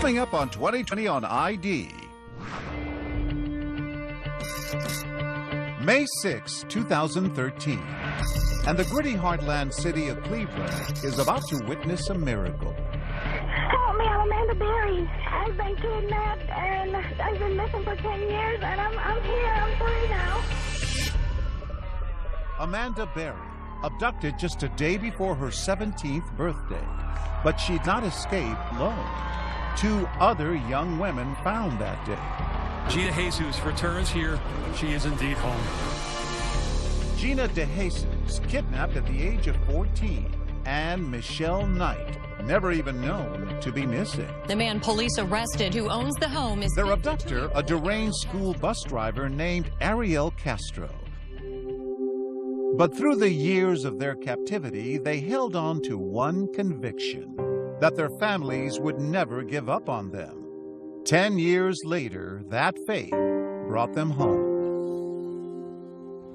Coming up on 2020 on ID. May 6, 2013. And the gritty heartland city of Cleveland is about to witness a miracle. Help me, I'm Amanda Berry. I've been kidnapped and I've been missing for 10 years and I'm here, I'm free now. Amanda Berry, abducted just a day before her 17th birthday. But she'd not escaped alone. 2 other young women found that day. Gina Jesus returns here. She is indeed home. Gina DeJesus, kidnapped at the age of 14, and Michelle Knight, never even known to be missing. The man police arrested who owns the home is... Their abductor, a deranged school bus driver named Ariel Castro. But through the years of their captivity, they held on to one conviction, that their families would never give up on them. 10 years later, that faith brought them home.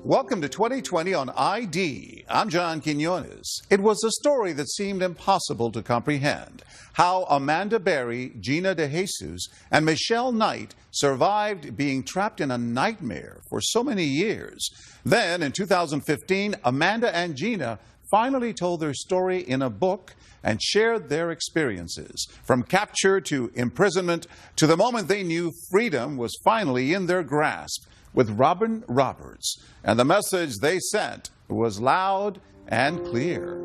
Welcome to 2020 on ID. I'm John Quinones. It was a story that seemed impossible to comprehend. How Amanda Berry, Gina DeJesus, and Michelle Knight survived being trapped in a nightmare for so many years. Then, in 2015, Amanda and Gina finally told their story in a book and shared their experiences, from capture to imprisonment to the moment they knew freedom was finally in their grasp, with Robin Roberts. And the message they sent was loud and clear.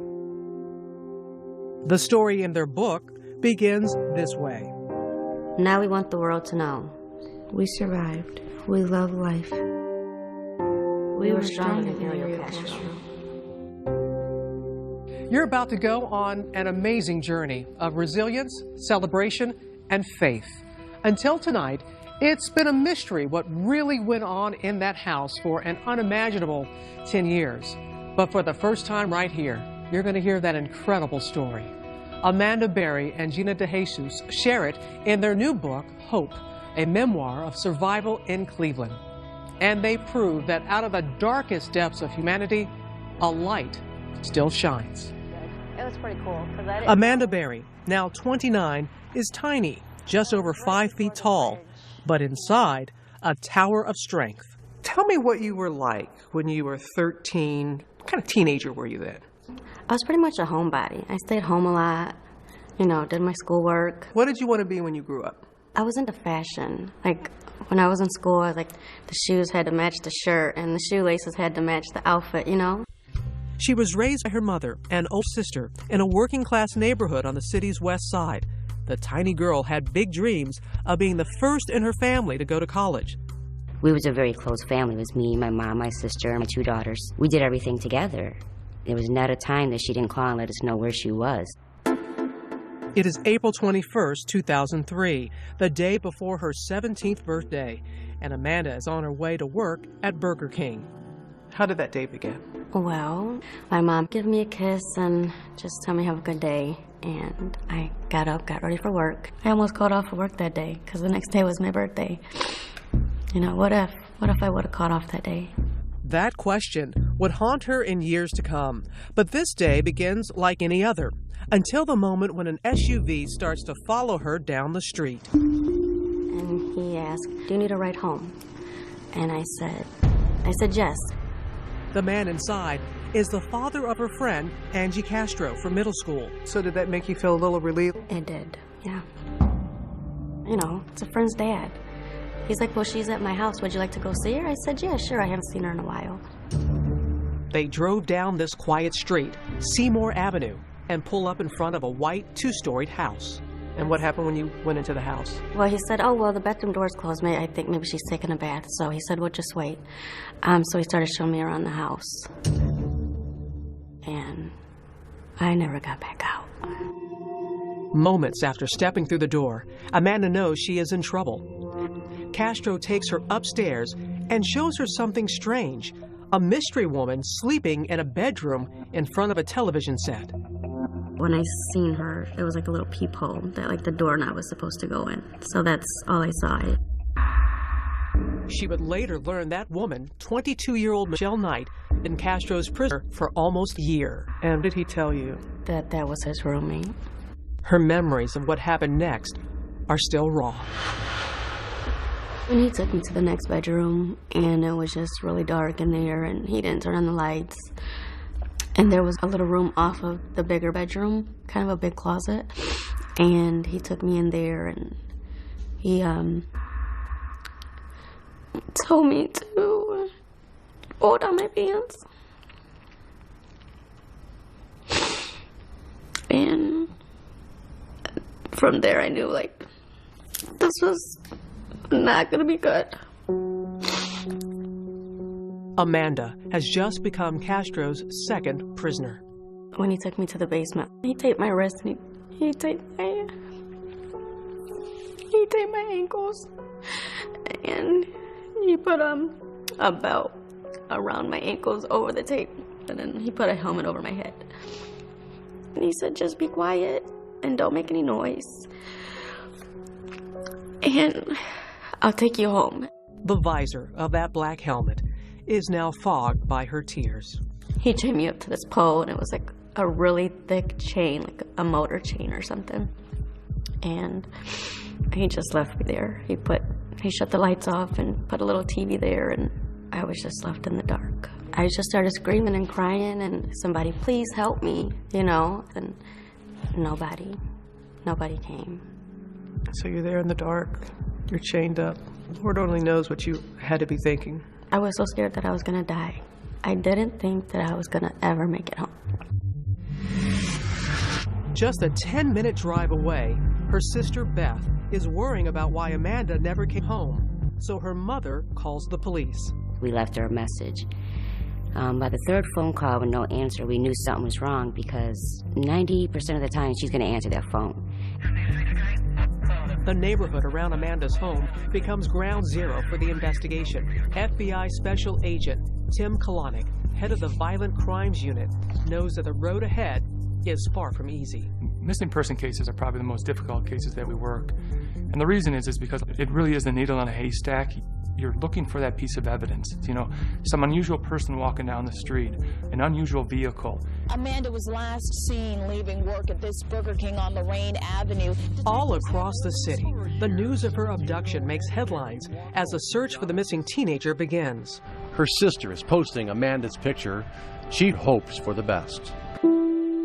The story in their book begins this way. Now we want the world to know. We survived. We love life. We were stronger than Ariel Castro. You're about to go on an amazing journey of resilience, celebration, and faith. Until tonight, it's been a mystery what really went on in that house for an unimaginable 10 years. But for the first time right here, you're going to hear that incredible story. Amanda Berry and Gina DeJesus share it in their new book, Hope, a memoir of survival in Cleveland. And they prove that out of the darkest depths of humanity, a light still shines. It was pretty cool. Amanda Berry, now 29, is tiny, just over 5 feet tall, but inside, a tower of strength. Tell me what you were like when you were 13. What kind of teenager were you then? I was pretty much a homebody. I stayed home a lot, did my schoolwork. What did you want to be when you grew up? I was into fashion. Like, when I was in school, the shoes had to match the shirt and the shoelaces had to match the outfit, She was raised by her mother and older sister in a working-class neighborhood on the city's west side. The tiny girl had big dreams of being the first in her family to go to college. We was a very close family. It was me, my mom, my sister, and my 2 daughters. We did everything together. There was not a time that she didn't call and let us know where she was. It is April 21st, 2003, the day before her 17th birthday, and Amanda is on her way to work at Burger King. How did that day begin? Well, my mom gave me a kiss and just told me have a good day. And I got up, got ready for work. I almost called off for work that day because the next day was my birthday. What if I would have called off that day? That question would haunt her in years to come. But this day begins like any other, until the moment when an SUV starts to follow her down the street. And he asked, "Do you need a ride home?" And I said yes. The man inside is the father of her friend, Angie Castro, from middle school. So did that make you feel a little relieved? It did, yeah. It's a friend's dad. He's like, "Well, she's at my house. Would you like to go see her?" I said, "Yeah, sure. I haven't seen her in a while." They drove down this quiet street, Seymour Avenue, and pull up in front of a white 2-storied house. And what happened when you went into the house? Well, he said, "Oh, well, the bedroom door's closed. I think maybe she's taking a bath." So he said, "Well, just wait." So he started showing me around the house. And I never got back out. Moments after stepping through the door, Amanda knows she is in trouble. Castro takes her upstairs and shows her something strange, a mystery woman sleeping in a bedroom in front of a television set. When I seen her, it was like a little peephole that the doorknob was supposed to go in. So that's all I saw. She would later learn that woman, 22-year-old Michelle Knight, in Castro's prison for almost a year. And what did he tell you? That was his roommate. Her memories of what happened next are still raw. When he took me to the next bedroom, and it was just really dark in there, and he didn't turn on the lights. And there was a little room off of the bigger bedroom, kind of a big closet. And he took me in there, and he told me to pull down my pants. And from there I knew, like, this was not gonna be good. Amanda has just become Castro's second prisoner. When he took me to the basement, he taped my wrist and he taped my ankles, and he put a belt around my ankles over the tape, and then he put a helmet over my head. And he said, just be quiet and don't make any noise, and I'll take you home. The visor of that black helmet is now fogged by her tears. He chained me up to this pole, and it was like a really thick chain, like a motor chain or something. And he just left me there. He shut the lights off and put a little TV there, and I was just left in the dark. I just started screaming and crying, and somebody, please help me, you know, and nobody came. So you're there in the dark, you're chained up. Lord only knows what you had to be thinking. I was so scared that I was gonna die. I didn't think that I was gonna ever make it home. Just a 10-minute drive away, her sister Beth is worrying about why Amanda never came home. So her mother calls the police. We left her a message. By the third phone call with no answer, we knew something was wrong because 90% of the time she's going to answer that phone. The neighborhood around Amanda's home becomes ground zero for the investigation. FBI Special Agent Tim Kalanick, head of the Violent Crimes Unit, knows that the road ahead is far from easy. Missing person cases are probably the most difficult cases that we work. And the reason is because it really is the needle in a haystack. You're looking for that piece of evidence. You know, some unusual person walking down the street, an unusual vehicle. Amanda was last seen leaving work at this Burger King on Lorraine Avenue. All across the city, the news of her abduction makes headlines as the search for the missing teenager begins. Her sister is posting Amanda's picture. She hopes for the best.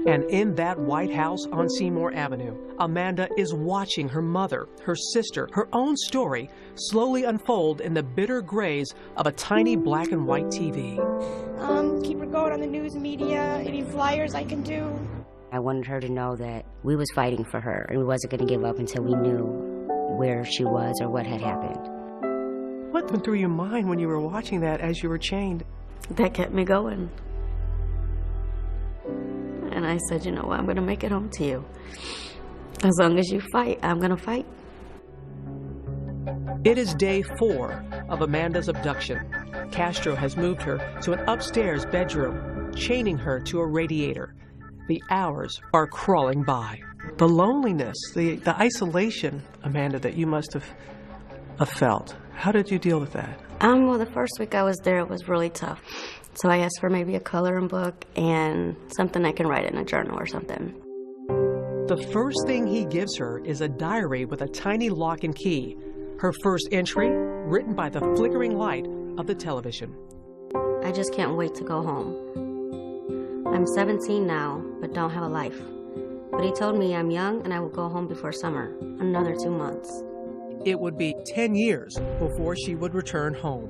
And in that White House on Seymour Avenue, Amanda is watching her mother, her sister, her own story slowly unfold in the bitter grays of a tiny black and white TV. Keep her going on the news media, any flyers I can do. I wanted her to know that we was fighting for her and we wasn't going to give up until we knew where she was or what had happened. What went through your mind when you were watching that as you were chained? That kept me going. And I said, you know what, I'm going to make it home to you. As long as you fight, I'm going to fight. It is day 4 of Amanda's abduction. Castro has moved her to an upstairs bedroom, chaining her to a radiator. The hours are crawling by. The loneliness, the isolation, Amanda, that you must have felt. How did you deal with that? Well, the first week I was there, it was really tough. So I asked for maybe a coloring book and something I can write in a journal or something. The first thing he gives her is a diary with a tiny lock and key. Her first entry, written by the flickering light of the television. I just can't wait to go home. I'm 17 now, but don't have a life. But he told me I'm young and I will go home before summer, another 2 months. It would be 10 years before she would return home.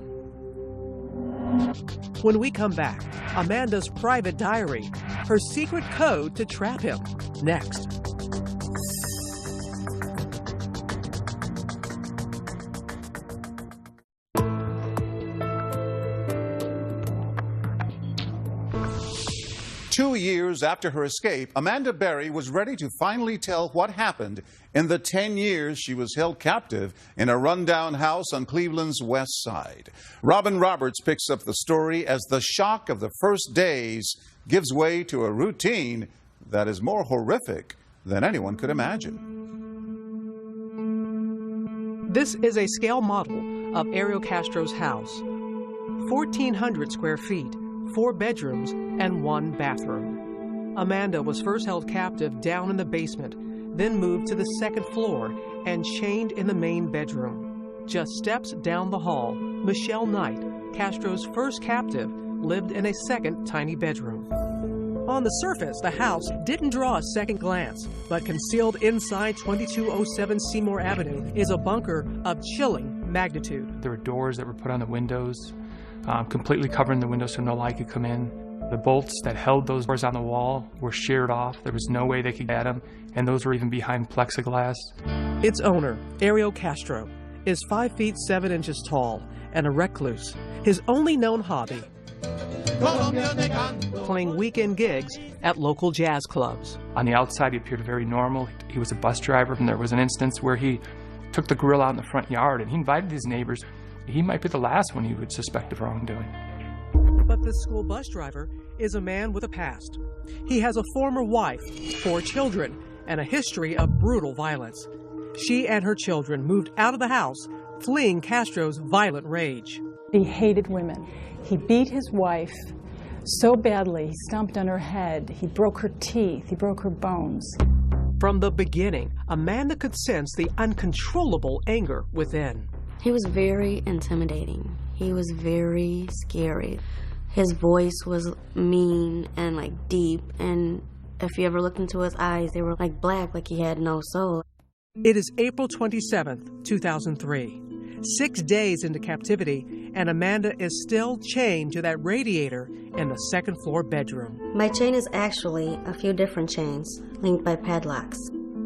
When we come back, Amanda's private diary, her secret code to trap him, next. Two years after her escape, Amanda Berry was ready to finally tell what happened in the 10 years she was held captive in a rundown house on Cleveland's west side. Robin Roberts picks up the story as the shock of the first days gives way to a routine that is more horrific than anyone could imagine. This is a scale model of Ariel Castro's house. 1,400 square feet. 4 bedrooms and 1 bathroom. Amanda was first held captive down in the basement. then moved to the second floor and chained in the main bedroom. Just steps down the hall, Michelle Knight, Castro's first captive, lived in a second tiny bedroom. On the surface, the house didn't draw a second glance, but concealed inside 2207 Seymour Avenue is a bunker of chilling magnitude. There were doors that were put on the windows, completely covering the windows so no light could come in. The bolts that held those doors on the wall were sheared off. There was no way they could get them, and those were even behind plexiglass. Its owner, Ariel Castro, is 5 feet 7 inches tall and a recluse. His only known hobby, playing weekend gigs at local jazz clubs. On the outside, he appeared very normal. He was a bus driver, and there was an instance where he took the grill out in the front yard, and he invited his neighbors. He might be the last one you would suspect of wrongdoing. But this school bus driver is a man with a past. He has a former wife, 4 children, and a history of brutal violence. She and her children moved out of the house, fleeing Castro's violent rage. He hated women. He beat his wife so badly, he stomped on her head, he broke her teeth, he broke her bones. From the beginning, Amanda could sense the uncontrollable anger within. He was very intimidating. He was very scary. His voice was mean and like deep, and if you ever looked into his eyes, they were like black, like he had no soul. It is April 27th, 2003. 6 days into captivity, and Amanda is still chained to that radiator in the second floor bedroom. My chain is actually a few different chains linked by padlocks.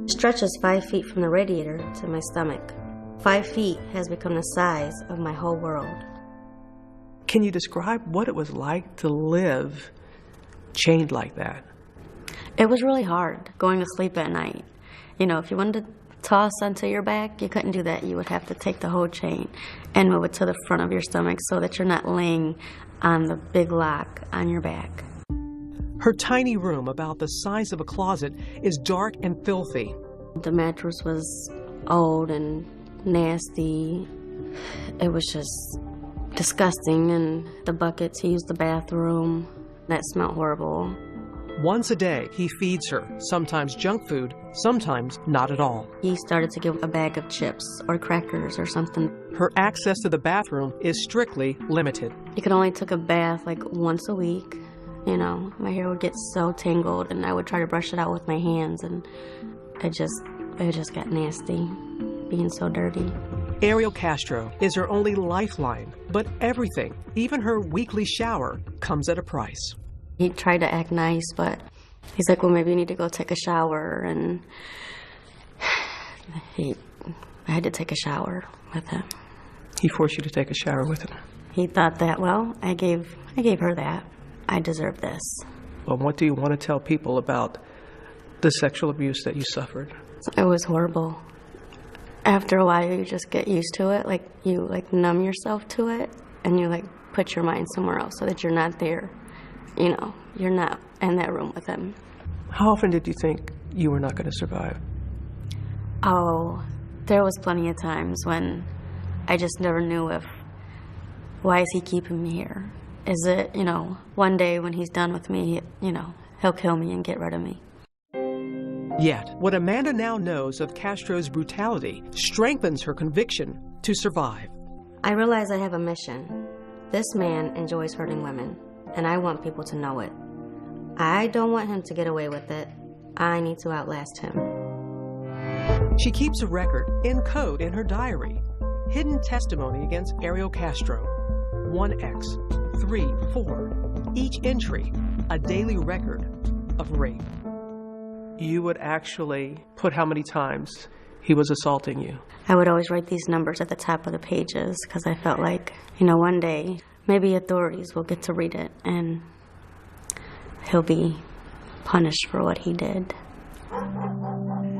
It stretches 5 feet from the radiator to my stomach. 5 feet has become the size of my whole world. Can you describe what it was like to live chained like that? It was really hard going to sleep at night. You know, if you wanted to toss onto your back, you couldn't do that. You would have to take the whole chain and move it to the front of your stomach so that you're not laying on the big lock on your back. Her tiny room, about the size of a closet, is dark and filthy. The mattress was old and nasty. It was just disgusting, and the buckets, he used the bathroom. That smelled horrible. Once a day, he feeds her, sometimes junk food, sometimes not at all. He started to give a bag of chips or crackers or something. Her access to the bathroom is strictly limited. He could only take a bath like once a week. You know, my hair would get so tangled, and I would try to brush it out with my hands, and it just got nasty, being so dirty. Ariel Castro is her only lifeline, but everything, even her weekly shower, comes at a price. He tried to act nice, but he's like, well, maybe you need to go take a shower, and I had to take a shower with him. He forced you to take a shower with him? He thought that, well, I gave her that. I deserve this. Well, what do you want to tell people about the sexual abuse that you suffered? It was horrible. After a while, you just get used to it. Like, you numb yourself to it, and you put your mind somewhere else so that you're not there. You know, you're not in that room with him. How often did you think you were not going to survive? Oh, there was plenty of times when I just never knew why is he keeping me here? Is it, one day when he's done with me, he'll kill me and get rid of me. Yet, what Amanda now knows of Castro's brutality strengthens her conviction to survive. I realize I have a mission. This man enjoys hurting women, and I want people to know it. I don't want him to get away with it. I need to outlast him. She keeps a record in code in her diary. Hidden testimony against Ariel Castro. 1X, 3, 4. Each entry, a daily record of rape. You would actually put how many times he was assaulting you? I would always write these numbers at the top of the pages because I felt like, one day maybe authorities will get to read it and he'll be punished for what he did.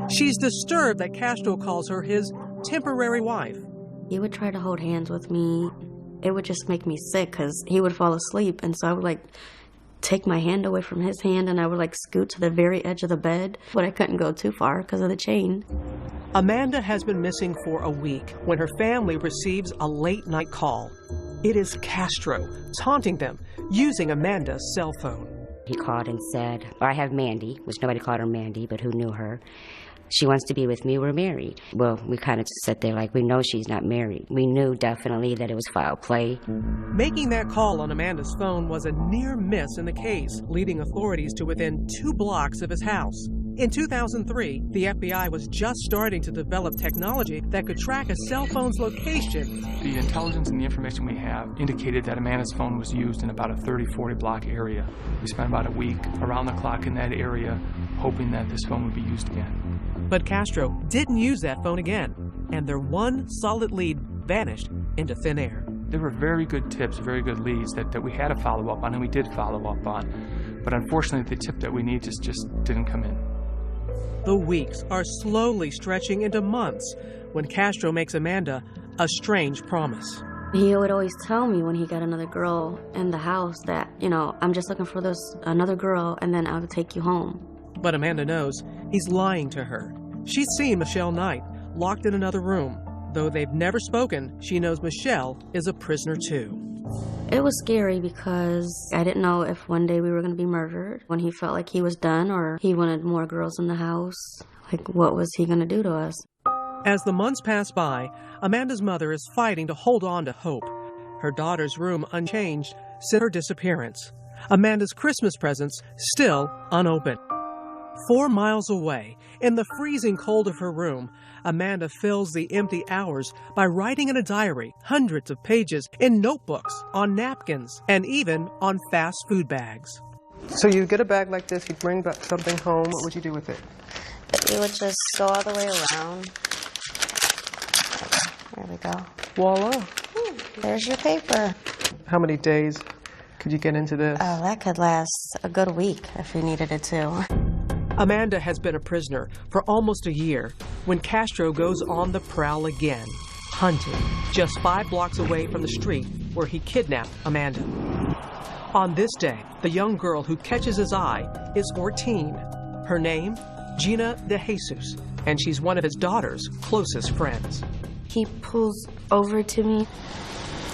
She's disturbed that Castro calls her his temporary wife. He would try to hold hands with me. It would just make me sick because he would fall asleep, and so I would take my hand away from his hand, and I would scoot to the very edge of the bed, but I couldn't go too far because of the chain. Amanda has been missing for a week when her family receives a late-night call. It is Castro taunting them using Amanda's cell phone. He called and said, I have Mandy, which nobody called her Mandy, but who knew her. She wants to be with me. We're married. Well, we kind of just sat there like we know she's not married. We knew definitely that it was foul play. Making that call on Amanda's phone was a near miss in the case, leading authorities to within 2 blocks of his house. In 2003, the FBI was just starting to develop technology that could track a cell phone's location. The intelligence and the information we have indicated that Amanda's phone was used in about a 30-40 block area. We spent about a week around the clock in that area hoping that this phone would be used again. But Castro didn't use that phone again, and their one solid lead vanished into thin air. There were very good tips, very good leads that we had to follow up on, and we did follow up on. But unfortunately, the tip that we need just didn't come in. The weeks are slowly stretching into months when Castro makes Amanda a strange promise. He would always tell me when he got another girl in the house that, I'm just looking for another girl, and then I'll take you home. But Amanda knows he's lying to her. She's seen Michelle Knight locked in another room. Though they've never spoken, she knows Michelle is a prisoner too. It was scary because I didn't know if one day we were going to be murdered, when he felt like he was done or he wanted more girls in the house. Like, what was he going to do to us? As the months pass by, Amanda's mother is fighting to hold on to hope. Her daughter's room unchanged since her disappearance. Amanda's Christmas presents still unopened. 4 miles away, in the freezing cold of her room, Amanda fills the empty hours by writing in a diary, hundreds of pages, in notebooks, on napkins, and even on fast food bags. So you get a bag like this, you'd bring back something home, what would you do with it? You would just sew all the way around. There we go. Voila. There's your paper. How many days could you get into this? Oh, that could last a good week if you needed it to. Amanda has been a prisoner for almost a year when Castro goes on the prowl again, hunting just 5 blocks away from the street where he kidnapped Amanda. On this day, the young girl who catches his eye is 14. Her name, Gina DeJesus, and she's one of his daughter's closest friends. He pulls over to me,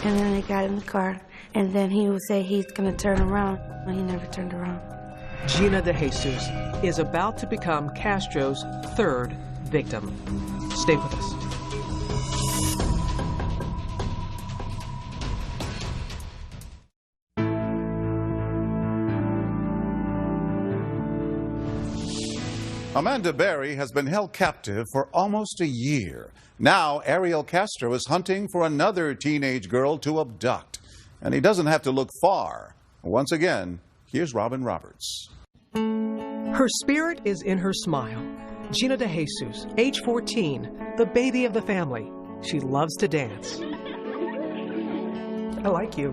and then I got in the car, and then he would say he's going to turn around, but he never turned around. Gina DeJesus is about to become Castro's 3rd victim. Stay with us. Amanda Berry has been held captive for almost a year. Now, Ariel Castro is hunting for another teenage girl to abduct. And he doesn't have to look far. Once again, here's Robin Roberts. Her spirit is in her smile. Gina DeJesus, age 14, the baby of the family. She loves to dance. I like you.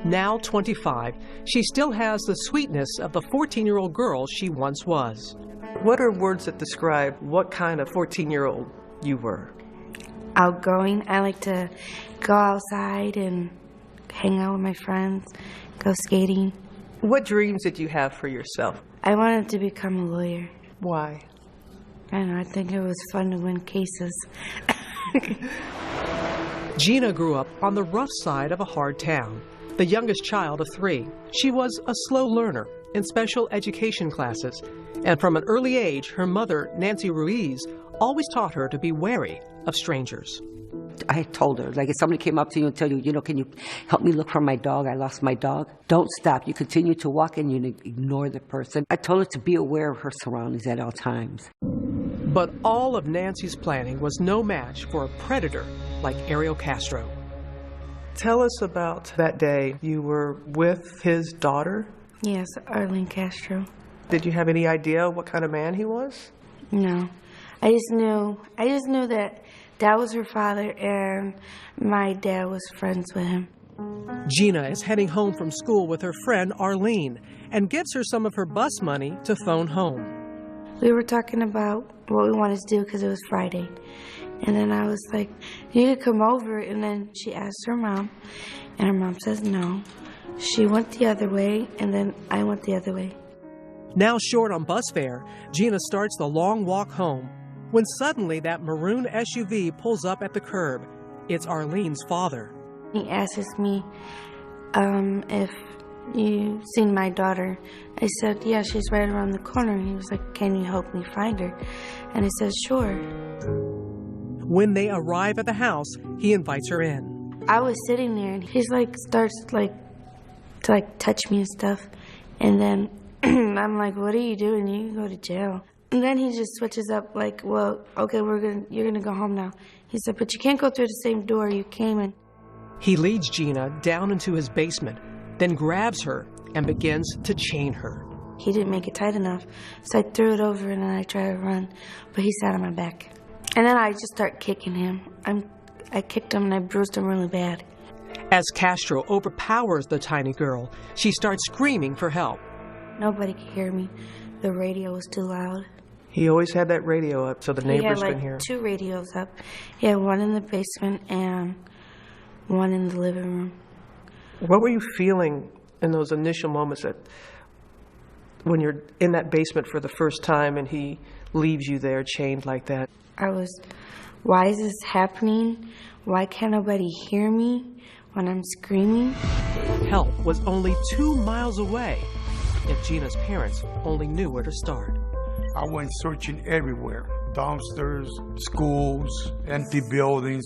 Now 25, she still has the sweetness of the 14-year-old girl she once was. What are words that describe what kind of 14-year-old you were? Outgoing. I like to go outside and hang out with my friends, go skating. What dreams did you have for yourself? I wanted to become a lawyer. Why? I don't know, I think it was fun to win cases. Gina grew up on the rough side of a hard town, the youngest child of 3. She was a slow learner in special education classes, and from an early age, her mother, Nancy Ruiz, always taught her to be wary of strangers. I told her, like, if somebody came up to you and tell you, can you help me look for my dog? I lost my dog. Don't stop. You continue to walk and you ignore the person. I told her to be aware of her surroundings at all times. But all of Nancy's planning was no match for a predator like Ariel Castro. Tell us about that day you were with his daughter. Yes, Arlene Castro. Did you have any idea what kind of man he was? No. I just knew that was her father and my dad was friends with him. Gina is heading home from school with her friend Arlene and gives her some of her bus money to phone home. We were talking about what we wanted to do because it was Friday. And then I was like, you could come over. And then she asked her mom, and her mom says no. She went the other way, and then I went the other way. Now short on bus fare, Gina starts the long walk home when suddenly that maroon SUV pulls up at the curb. It's Arlene's father. He asks me if "You seen my daughter?" I said, "Yeah, she's right around the corner." He was like, "Can you help me find her?" And I said, "Sure." When they arrive at the house, he invites her in. I was sitting there, and he's like, starts like to like touch me and stuff. And then I'm like, "What are you doing? You can go to jail." And then he just switches up like, "Well, okay, you're gonna go home now." He said, "But you can't go through the same door you came in." He leads Gina down into his basement, then grabs her and begins to chain her. He didn't make it tight enough, so I threw it over and then I tried to run, but he sat on my back. And then I just start kicking him. I kicked him and I bruised him really bad. As Castro overpowers the tiny girl, she starts screaming for help. Nobody could hear me. The radio was too loud. He always had that radio up so the neighbors can hear. He had 2 radios up. He had one in the basement and one in the living room. What were you feeling in those initial moments when you're in that basement for the first time and he leaves you there chained like that? I was, why is this happening? Why can't nobody hear me when I'm screaming? Help was only 2 miles away if Gina's parents only knew where to start. I went searching everywhere. Dumpsters, schools, empty buildings.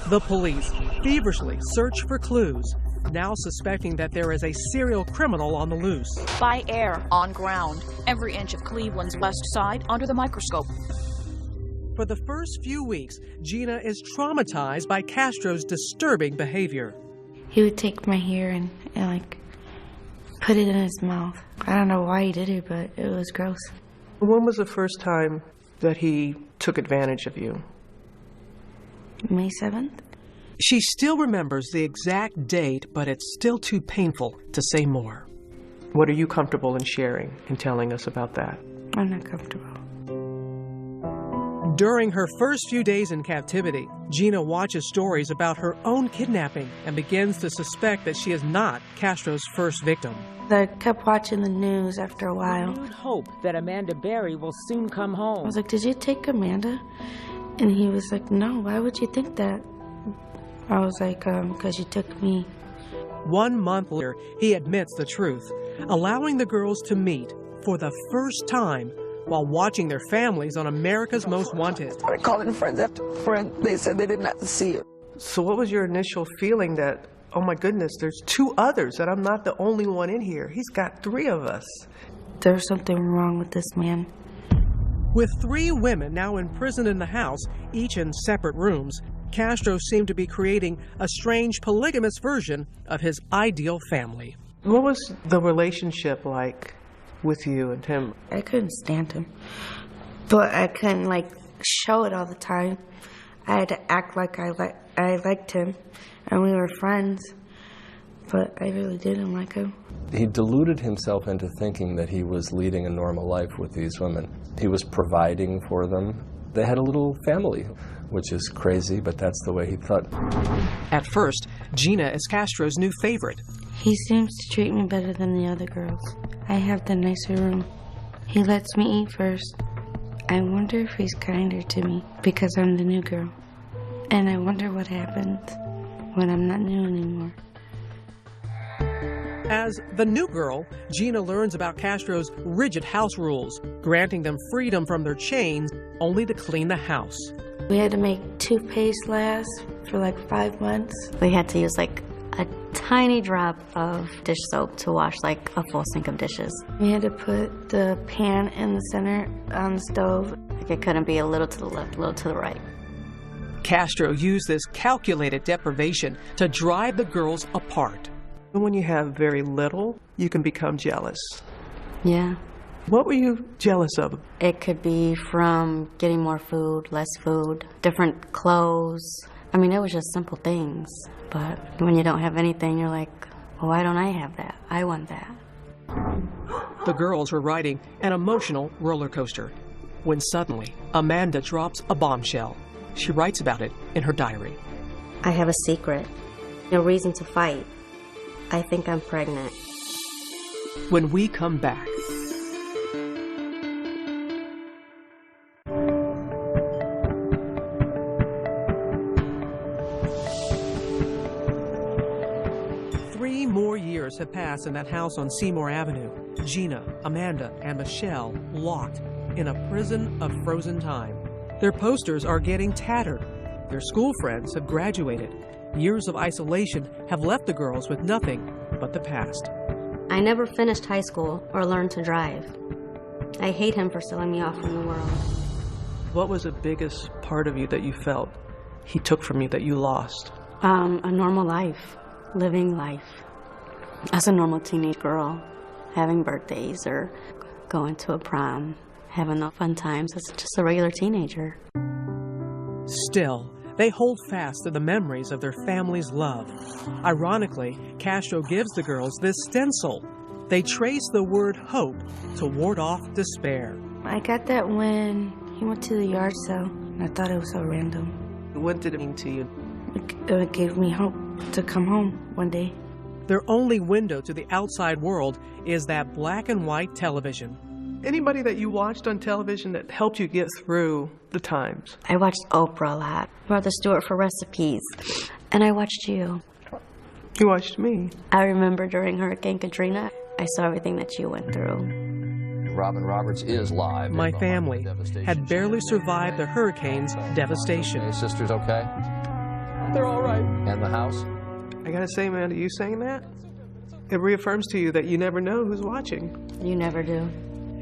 The police feverishly search for clues, now suspecting that there is a serial criminal on the loose. By air, on ground, every inch of Cleveland's west side under the microscope. For the first few weeks, Gina is traumatized by Castro's disturbing behavior. He would take my hair and like put it in his mouth. I don't know why he did it, but it was gross. When was the first time that he took advantage of you? May 7th. She still remembers the exact date, but it's still too painful to say more. What are you comfortable in sharing and telling us about that? I'm not comfortable. During her first few days in captivity, Gina watches stories about her own kidnapping and begins to suspect that she is not Castro's first victim. I kept watching the news after a while. Renewed hope that Amanda Berry will soon come home. I was like, "Did you take Amanda?" And he was like, "No, why would you think that?" I was like, "Because you took me." 1 month later, he admits the truth, allowing the girls to meet for the first time while watching their families on America's Most Wanted. I started calling friends after friends. They said they didn't have to see her. So what was your initial feeling that, oh my goodness, there's 2 others, that I'm not the only one in here? He's got 3 of us. There's something wrong with this man. With 3 women now imprisoned in the house, each in separate rooms, Castro seemed to be creating a strange polygamous version of his ideal family. What was the relationship like with you and him? I couldn't stand him, but I couldn't like show it all the time. I had to act like I liked him, and we were friends, but I really didn't like him. He deluded himself into thinking that he was leading a normal life with these women. He was providing for them. They had a little family, which is crazy, but that's the way he thought. At first, Gina is Castro's new favorite. He seems to treat me better than the other girls. I have the nicer room. He lets me eat first. I wonder if he's kinder to me because I'm the new girl. And I wonder what happens when I'm not new anymore. As the new girl, Gina learns about Castro's rigid house rules, granting them freedom from their chains only to clean the house. We had to make toothpaste last for like 5 months. We had to use like a tiny drop of dish soap to wash like a full sink of dishes. We had to put the pan in the center on the stove. Like it couldn't be a little to the left, a little to the right. Castro used this calculated deprivation to drive the girls apart. When you have very little, you can become jealous. Yeah. What were you jealous of? It could be from getting more food, less food, different clothes. I mean, it was just simple things. But when you don't have anything, you're like, well, why don't I have that? I want that. The girls were riding an emotional roller coaster when suddenly Amanda drops a bombshell. She writes about it in her diary. I have a secret. No reason to fight. I think I'm pregnant. When we come back. more years have passed in that house on Seymour Avenue. Gina, Amanda, and Michelle locked in a prison of frozen time. Their posters are getting tattered. Their school friends have graduated. Years of isolation have left the girls with nothing but the past. I never finished high school or learned to drive. I hate him for selling me off from the world. What was the biggest part of you that you felt he took from you that you lost? A normal life, living life. As a normal teenage girl, having birthdays or going to a prom, having the fun times as just a regular teenager. Still, they hold fast to the memories of their family's love. Ironically, Castro gives the girls this stencil. They trace the word hope to ward off despair. I got that when he went to the yard sale. I thought it was so random. What did it mean to you? It gave me hope to come home one day. Their only window to the outside world is that black and white television. Anybody that you watched on television that helped you get through the times? I watched Oprah a lot, Martha Stewart for recipes, and I watched you. You watched me? I remember during Hurricane Katrina, I saw everything that you went through. Robin Roberts is live. My family had barely survived the hurricane's devastation. Your sister's okay? They're all right. And the house? I gotta say, Amanda, you saying that, it reaffirms to you that you never know who's watching. You never do.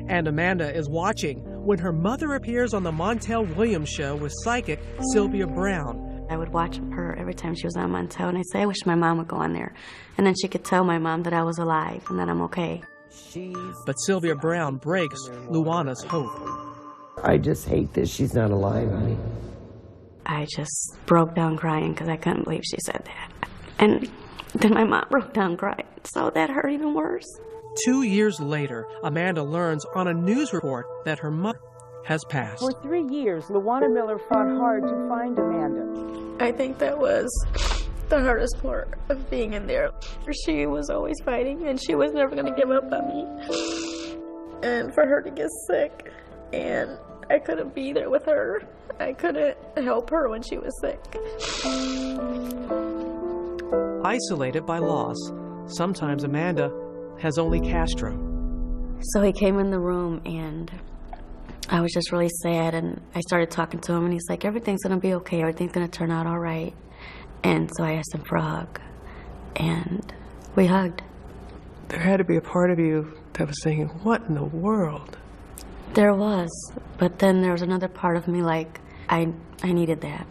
And Amanda is watching when her mother appears on the Montel Williams show with psychic Sylvia Brown. I would watch her every time she was on Montel, and I'd say, I wish my mom would go on there. And then she could tell my mom that I was alive and that I'm okay. But Sylvia Brown breaks Luana's hope. I just hate that she's not alive, honey. I just broke down crying because I couldn't believe she said that. And then my mom broke down crying, so that hurt even worse. 2 years later, Amanda learns on a news report that her mother has passed. For 3 years, Luana Miller fought hard to find Amanda. I think that was the hardest part of being in there. She was always fighting, and she was never going to give up on me. And for her to get sick, and I couldn't be there with her. I couldn't help her when she was sick. Isolated by loss, sometimes Amanda has only Castro. So he came in the room, and I was just really sad, and I started talking to him, and he's like, everything's going to be okay. Everything's going to turn out all right. And so I asked him for a hug, and we hugged. There had to be a part of you that was thinking, what in the world? There was, but then there was another part of me like, I needed that.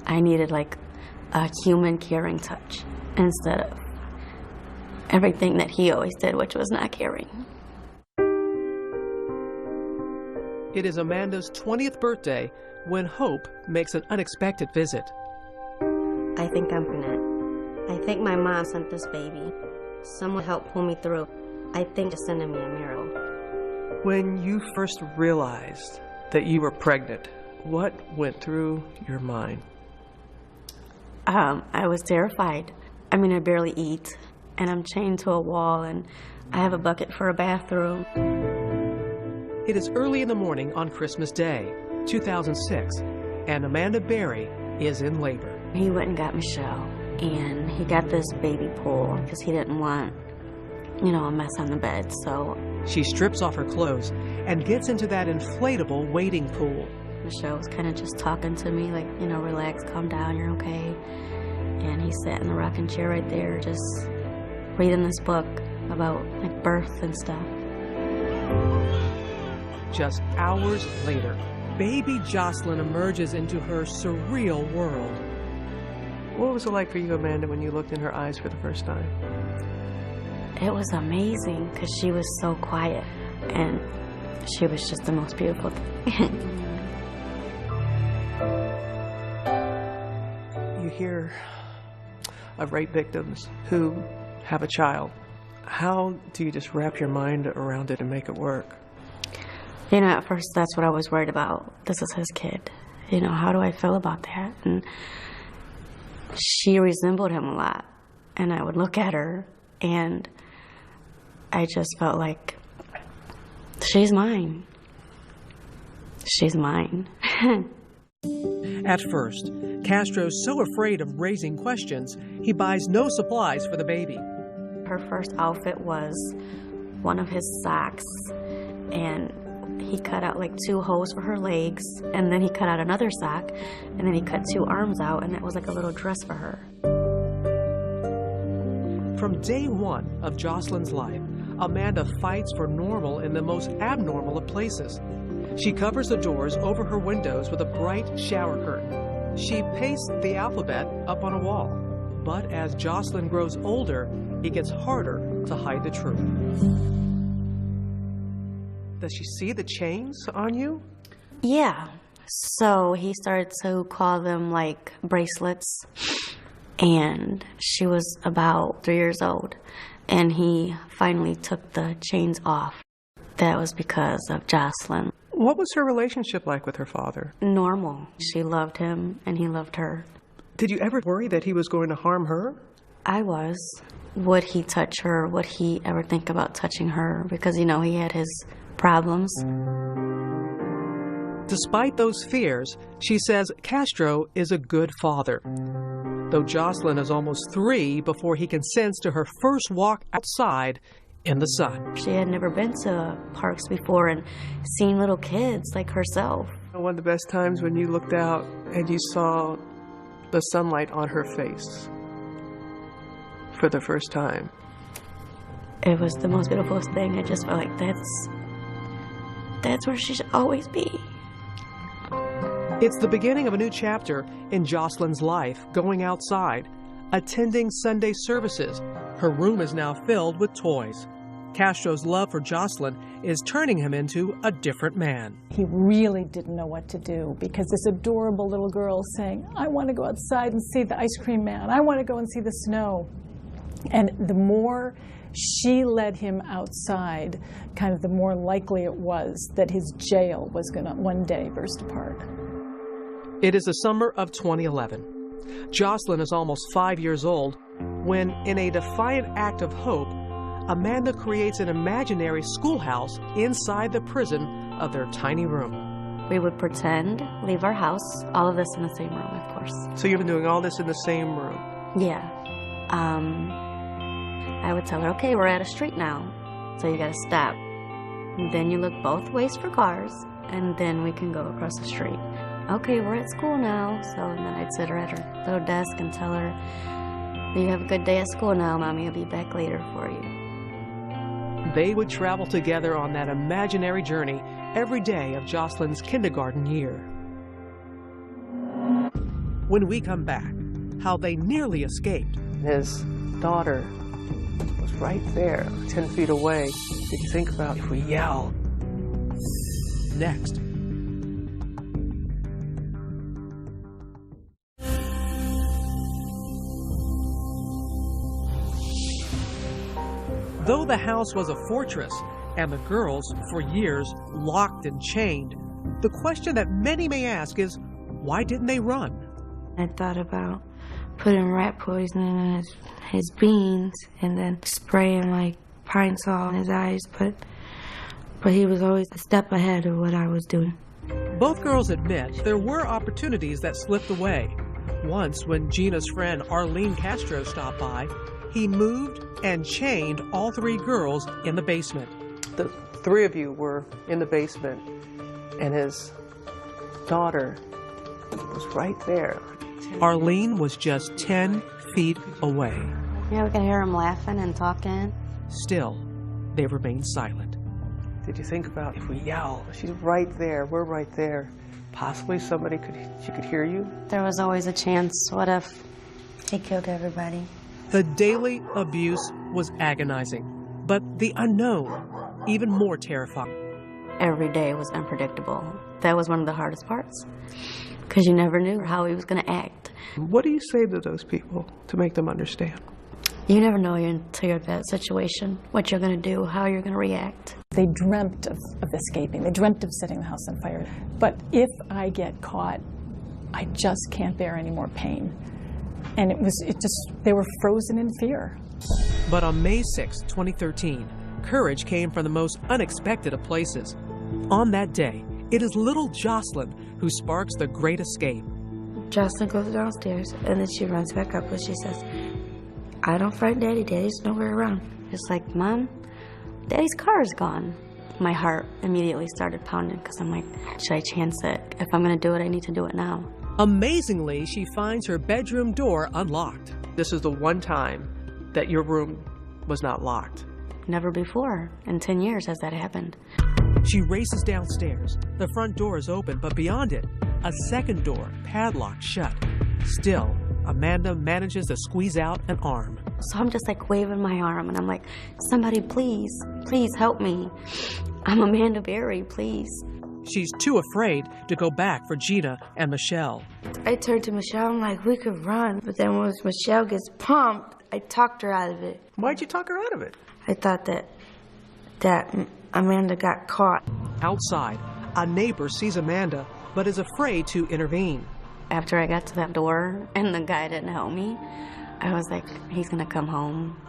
I needed like a human caring touch instead of everything that he always did, which was not caring. It is Amanda's 20th birthday when Hope makes an unexpected visit. I think I'm pregnant. I think my mom sent this baby. Someone helped pull me through. I think they're sending me a miracle. When you first realized that you were pregnant, what went through your mind? I was terrified. I mean, I barely eat, and I'm chained to a wall, and I have a bucket for a bathroom. It is early in the morning on Christmas Day, 2006, and Amanda Berry is in labor. He went and got Michelle, and he got this baby pool because he didn't want, a mess on the bed, so. She strips off her clothes and gets into that inflatable wading pool. Michelle was kind of just talking to me like, relax, calm down, you're okay. And he sat in the rocking chair right there just reading this book about like birth and stuff. Just hours later, baby Jocelyn emerges into her surreal world. What was it like for you, Amanda, when you looked in her eyes for the first time? It was amazing because she was so quiet and she was just the most beautiful thing. You hear of rape victims who have a child. How do you just wrap your mind around it and make it work? At first that's what I was worried about. This is his kid. How do I feel about that? And she resembled him a lot. And I would look at her and I just felt like, she's mine. She's mine. At first, Castro's so afraid of raising questions, he buys no supplies for the baby. her first outfit was one of his socks, and he cut out like 2 holes for her legs, and then he cut out another sock, and then he cut 2 arms out, and that was like a little dress for her. From day one of Jocelyn's life, Amanda fights for normal in the most abnormal of places. She covers the doors over her windows with a bright shower curtain. She pastes the alphabet up on a wall. But as Jocelyn grows older, it gets harder to hide the truth. Does she see the chains on you? Yeah. So he started to call them like bracelets. And she was about 3 years old. And he finally took the chains off. That was because of Jocelyn. What was her relationship like with her father? Normal. She loved him and he loved her. Did you ever worry that he was going to harm her? I was. Would he touch her? Would he ever think about touching her? Because, you know, he had his problems. Despite those fears, she says Castro is a good father. Though Jocelyn is almost 3 before he consents to her first walk outside in the sun. She had never been to parks before and seen little kids like herself. One of the best times when you looked out and you saw the sunlight on her face for the first time. It was the most beautiful thing. I just felt like that's where she should always be. It's the beginning of a new chapter in Jocelyn's life, going outside, attending Sunday services. Her room is now filled with toys. Castro's love for Jocelyn is turning him into a different man. He really didn't know what to do because this adorable little girl saying, I want to go outside and see the ice cream man. I want to go and see the snow. And the more she led him outside, kind of the more likely it was that his jail was going to one day burst apart. It is the summer of 2011. Jocelyn is almost 5 years old when, in a defiant act of hope, Amanda creates an imaginary schoolhouse inside the prison of their tiny room. We would pretend, leave our house, all of this in the same room, of course. So you've been doing all this in the same room? Yeah. I would tell her, okay, we're at a street now, so you gotta stop. And then you look both ways for cars, and then we can go across the street. Okay, we're at school now, so and then I'd sit her at her little desk and tell her, you have a good day at school now, Mommy, I'll be back later for you. They would travel together on that imaginary journey every day of Jocelyn's kindergarten year. When we come back, how they nearly escaped. His daughter was right there, 10 feet away. Did you think about if we yell? Next. Though the house was a fortress and the girls, for years, locked and chained, the question that many may ask is, why didn't they run? I thought about putting rat poison in his beans and then spraying like pine sol in his eyes, but he was always a step ahead of what I was doing. Both girls admit there were opportunities that slipped away. Once, when Gina's friend Arlene Castro stopped by, he moved and chained all 3 girls in the basement. The 3 of you were in the basement, and his daughter was right there. Arlene was just 10 feet away. Yeah, we can hear him laughing and talking. Still, they remained silent. Did you think about if we yell, she's right there, we're right there, possibly she could hear you? There was always a chance. What if he killed everybody? The daily abuse was agonizing, but the unknown, even more terrifying. Every day was unpredictable. That was one of the hardest parts, because you never knew how he was going to act. What do you say to those people to make them understand? You never know until you're in that situation, what you're going to do, how you're going to react. They dreamt of escaping. They dreamt of setting the house on fire. But if I get caught, I just can't bear any more pain. And they were frozen in fear. But on May 6, 2013, courage came from the most unexpected of places. On that day, it is little Jocelyn who sparks the great escape. Jocelyn goes downstairs, and then she runs back up, and she says, I don't find Daddy. Daddy's nowhere around. It's like, Mom, Daddy's car is gone. My heart immediately started pounding because I'm like, should I chance it? If I'm going to do it, I need to do it now. Amazingly, she finds her bedroom door unlocked. This is the one time that your room was not locked. Never before in 10 years has that happened. She races downstairs. The front door is open, but beyond it, a second door padlocked shut. Still, Amanda manages to squeeze out an arm. So I'm just like waving my arm and I'm like, somebody please, please help me. I'm Amanda Berry, please. She's too afraid to go back for Gina and Michelle. I turned to Michelle, I'm like, we could run. But then once Michelle gets pumped, I talked her out of it. Why'd you talk her out of it? I thought that Amanda got caught. Outside, a neighbor sees Amanda, but is afraid to intervene. After I got to that door and the guy didn't help me, I was like, he's gonna come home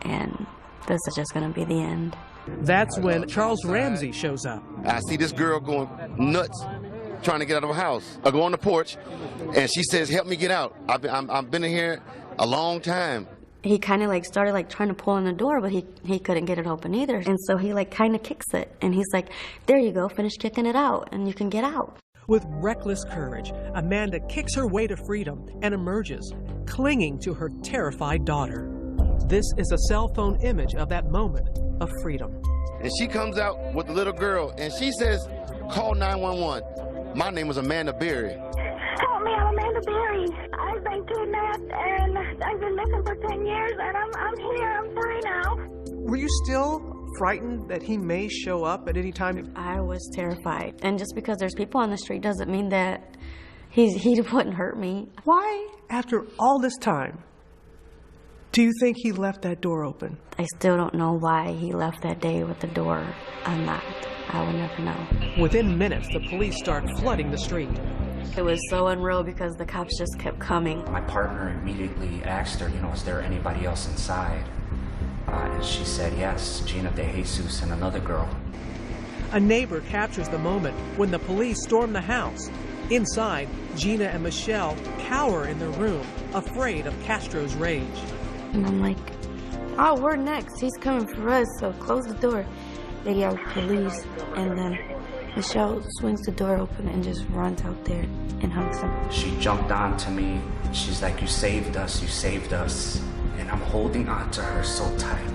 and this is just gonna be the end. That's when Charles Ramsey shows up. I see this girl going nuts, trying to get out of her house. I go on the porch and she says, help me get out. I've been in here a long time. He kind of like started like trying to pull on the door, but he couldn't get it open either. And so he like kind of kicks it and he's like, there you go, finish kicking it out and you can get out. With reckless courage, Amanda kicks her way to freedom and emerges, clinging to her terrified daughter. This is a cell phone image of that moment of freedom. And she comes out with the little girl and she says, call 911. My name is Amanda Berry. Help me, I'm Amanda Berry. I've been kidnapped and I've been missing for 10 years and I'm here, I'm free now. Were you still frightened that he may show up at any time? I was terrified. And just because there's people on the street doesn't mean that he wouldn't hurt me. Why, after all this time, do you think he left that door open? I still don't know why he left that day with the door unlocked. I will never know. Within minutes, the police start flooding the street. It was so unreal because the cops just kept coming. My partner immediately asked her, is there anybody else inside? And she said, yes, Gina DeJesus and another girl. A neighbor captures the moment when the police storm the house. Inside, Gina and Michelle cower in their room, afraid of Castro's rage. And I'm like, oh, we're next. He's coming for us, so close the door. They yell police, and then Michelle swings the door open and just runs out there and hugs him. She jumped onto me. She's like, you saved us, you saved us. And I'm holding on to her so tight.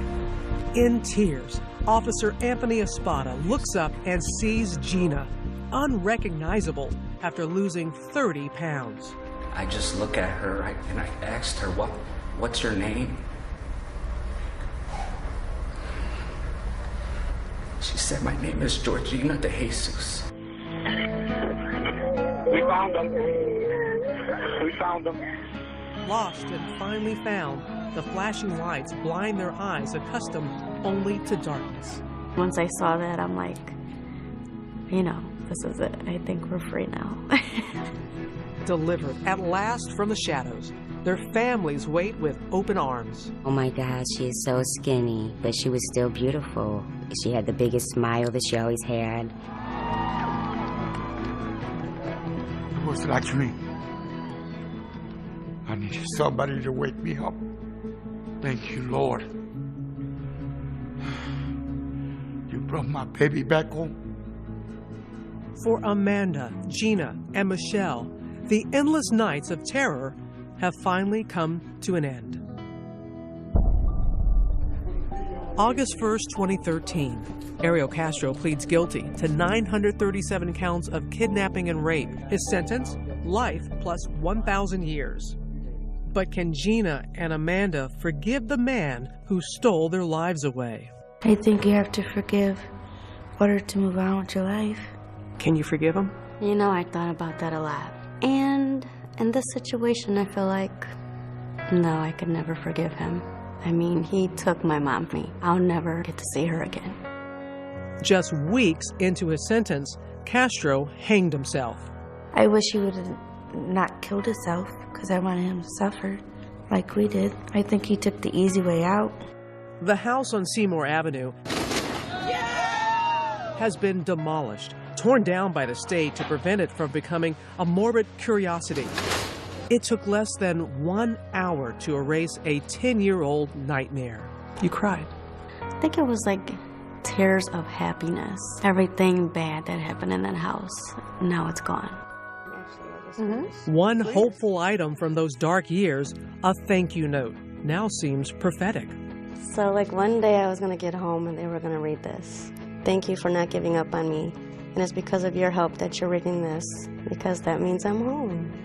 In tears, Officer Anthony Espada looks up and sees Gina, unrecognizable after losing 30 pounds. I just look at her and I asked her, what's your name? She said, my name is Georgina DeJesus. We found them. We found them. Lost and finally found, the flashing lights blind their eyes accustomed only to darkness. Once I saw that, I'm like, this is it. I think we're free now. Delivered at last from the shadows, their families wait with open arms. Oh my God, she is so skinny, but she was still beautiful. She had the biggest smile that she always had. It was like a dream. I needed somebody to wake me up. Thank you, Lord. You brought my baby back home. For Amanda, Gina, and Michelle, the endless nights of terror have finally come to an end. August 1st, 2013, Ariel Castro pleads guilty to 937 counts of kidnapping and rape. His sentence, life plus 1,000 years. But can Gina and Amanda forgive the man who stole their lives away? I think you have to forgive in order to move on with your life. Can you forgive him? I thought about that a lot. And in this situation, I feel like, no, I could never forgive him. I mean, he took my mom from me. I'll never get to see her again. Just weeks into his sentence, Castro hanged himself. I wish he would have not killed himself because I wanted him to suffer like we did. I think he took the easy way out. The house on Seymour Avenue has been demolished, torn down by the state to prevent it from becoming a morbid curiosity. It took less than 1 hour to erase a 10-year-old nightmare. You cried. I think it was like tears of happiness. Everything bad that happened in that house, now it's gone. One hopeful item from those dark years, a thank you note, now seems prophetic. So like one day I was going to get home and they were going to read this. Thank you for not giving up on me. And it's because of your help that you're reading this, because that means I'm home.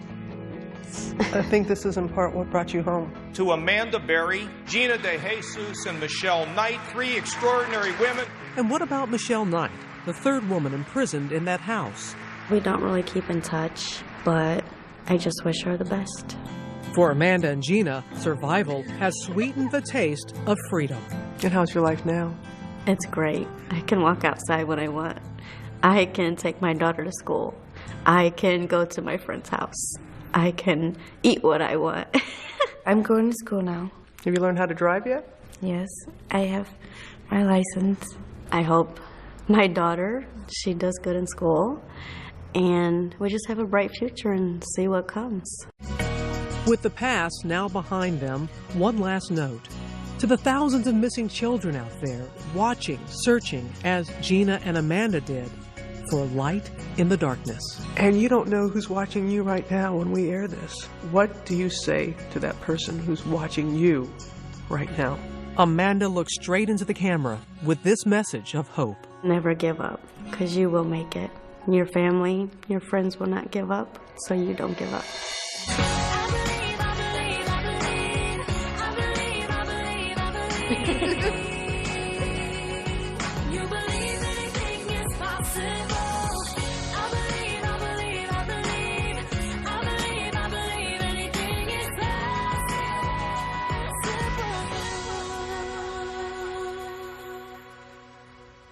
I think this is in part what brought you home. To Amanda Berry, Gina DeJesus, and Michelle Knight, 3 extraordinary women. And what about Michelle Knight, the third woman imprisoned in that house? We don't really keep in touch, but I just wish her the best. For Amanda and Gina, survival has sweetened the taste of freedom. And how's your life now? It's great. I can walk outside when I want. I can take my daughter to school. I can go to my friend's house. I can eat what I want. I'm going to school now. Have you learned how to drive yet? Yes, I have my license. I hope my daughter, she does good in school, and we just have a bright future and see what comes. With the past now behind them, one last note. To the thousands of missing children out there, watching, searching, as Gina and Amanda did, for light in the darkness. And you don't know who's watching you right now when we air this. What do you say to that person who's watching you right now? Amanda looks straight into the camera with this message of hope. Never give up, because you will make it. Your family, your friends will not give up, so you don't give up.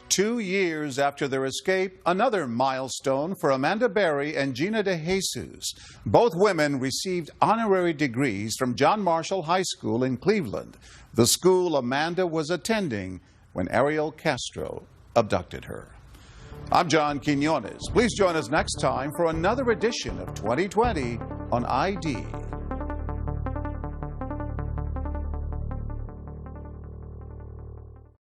Two years after their escape, another milestone for Amanda Berry and Gina DeJesus. Both women received honorary degrees from John Marshall High School in Cleveland, the school Amanda was attending when Ariel Castro abducted her. I'm John Quinones. Please join us next time for another edition of 2020 on ID.